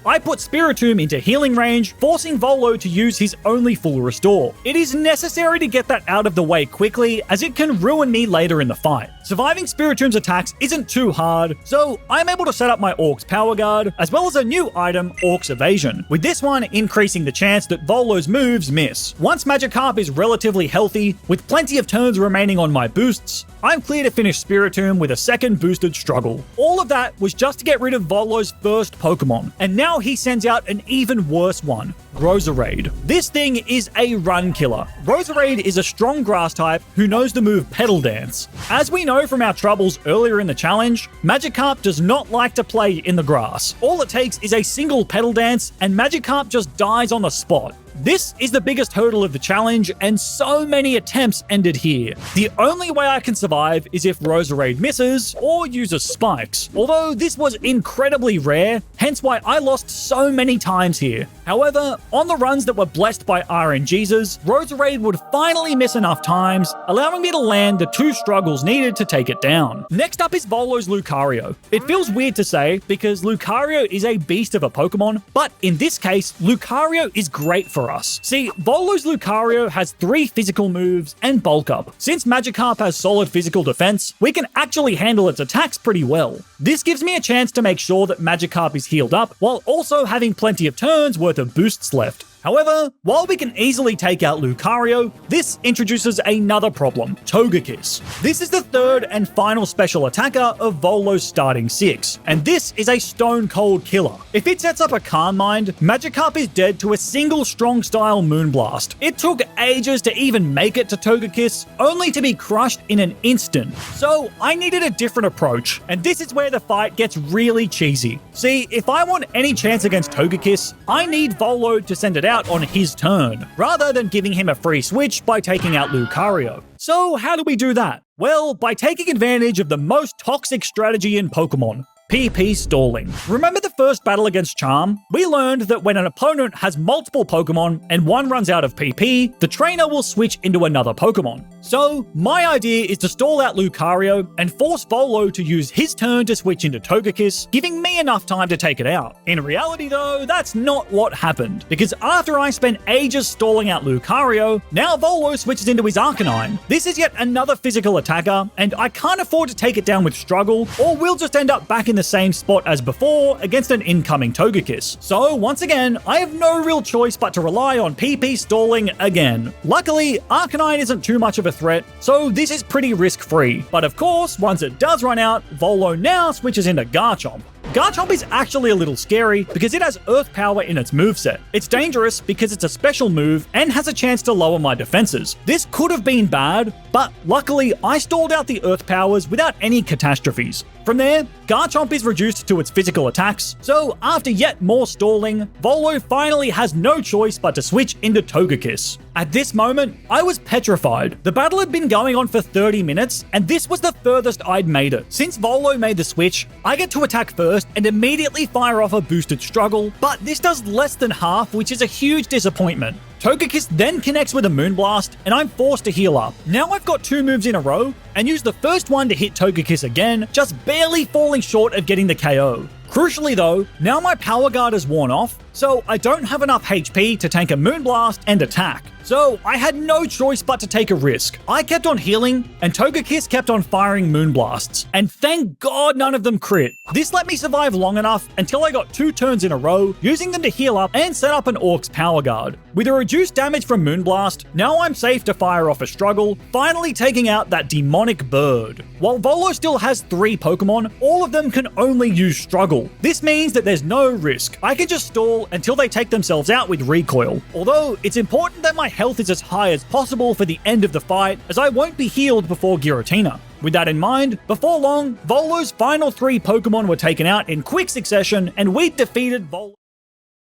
I put Spiritomb into healing range, forcing Volo to use his only full restore. It is necessary to get that out of the way quickly, as it can ruin me later in the fight. Surviving Spiritomb's attacks isn't too hard, so I'm able to set up my Orc's Power Guard, as well as a new item, Orc's Evasion, with this one increasing the chance that Volo's moves miss. Once Magikarp is relatively healthy, with plenty of turns remaining on my boosts, I'm clear to finish Spiritomb with a second boosted struggle. All of that was just to get rid of Volo's first Pokemon, and now he sends out an even worse one, Roserade. This thing is a run killer. Roserade is a strong grass type who knows the move Petal Dance. As we know from our troubles earlier in the challenge, Magikarp does not like to play in the grass. All it takes is a single Petal Dance and Magikarp just dies on the spot. This is the biggest hurdle of the challenge, and so many attempts ended here. The only way I can survive is if Roserade misses or uses spikes, although this was incredibly rare, hence why I lost so many times here. However, on the runs that were blessed by RNGesus, Roserade would finally miss enough times, allowing me to land the 2 struggles needed to take it down. Next up is Volo's Lucario. It feels weird to say, because Lucario is a beast of a Pokemon, but in this case, Lucario is great for us. See, Volo's Lucario has 3 physical moves and bulk up. Since Magikarp has solid physical defense, we can actually handle its attacks pretty well. This gives me a chance to make sure that Magikarp is healed up, while also having plenty of turns worth of boosts left. However, while we can easily take out Lucario, this introduces another problem, Togekiss. This is the 3rd and final special attacker of Volo's starting 6, and this is a stone cold killer. If it sets up a Calm Mind, Magikarp is dead to a single strong style Moonblast. It took ages to even make it to Togekiss, only to be crushed in an instant. So I needed a different approach, and this is where the fight gets really cheesy. See, if I want any chance against Togekiss, I need Volo to send it out on his turn, rather than giving him a free switch by taking out Lucario. So how do we do that? Well, by taking advantage of the most toxic strategy in Pokemon, PP stalling. Remember the first battle against Charm? We learned that when an opponent has multiple Pokemon and one runs out of PP, the trainer will switch into another Pokemon. So, my idea is to stall out Lucario and force Volo to use his turn to switch into Togekiss, giving me enough time to take it out. In reality though, that's not what happened, because after I spent ages stalling out Lucario, now Volo switches into his Arcanine. This is yet another physical attacker, and I can't afford to take it down with struggle, or we'll just end up back in the same spot as before against an incoming Togekiss. So once again, I have no real choice but to rely on PP stalling again. Luckily, Arcanine isn't too much of a threat, so this is pretty risk-free. But of course, once it does run out, Volo now switches into Garchomp. Garchomp is actually a little scary because it has Earth Power in its moveset. It's dangerous because it's a special move and has a chance to lower my defenses. This could have been bad, but luckily I stalled out the Earth Powers without any catastrophes. From there, Garchomp is reduced to its physical attacks, so after yet more stalling, Volo finally has no choice but to switch into Togekiss. At this moment, I was petrified. The battle had been going on for 30 minutes, and this was the furthest I'd made it. Since Volo made the switch, I get to attack first and immediately fire off a boosted struggle, but this does less than half, which is a huge disappointment. Togekiss then connects with a Moonblast, and I'm forced to heal up. Now I've got 2 moves in a row, and use the first one to hit Togekiss again, just barely falling short of getting the KO. Crucially though, now my Power Guard is worn off, so I don't have enough HP to tank a Moonblast and attack. So I had no choice but to take a risk. I kept on healing, and Togekiss kept on firing Moonblasts, and thank God none of them crit. This let me survive long enough until I got 2 turns in a row, using them to heal up and set up an Orc's Power Guard. With a reduced damage from Moonblast, now I'm safe to fire off a struggle, finally taking out that demonic bird. While Volo still has 3 Pokemon, all of them can only use struggle. This means that there's no risk. I can just stall until they take themselves out with recoil. Although, it's important that my health is as high as possible for the end of the fight, as I won't be healed before Giratina. With that in mind, before long, Volo's final 3 Pokemon were taken out in quick succession, and we defeated Volo.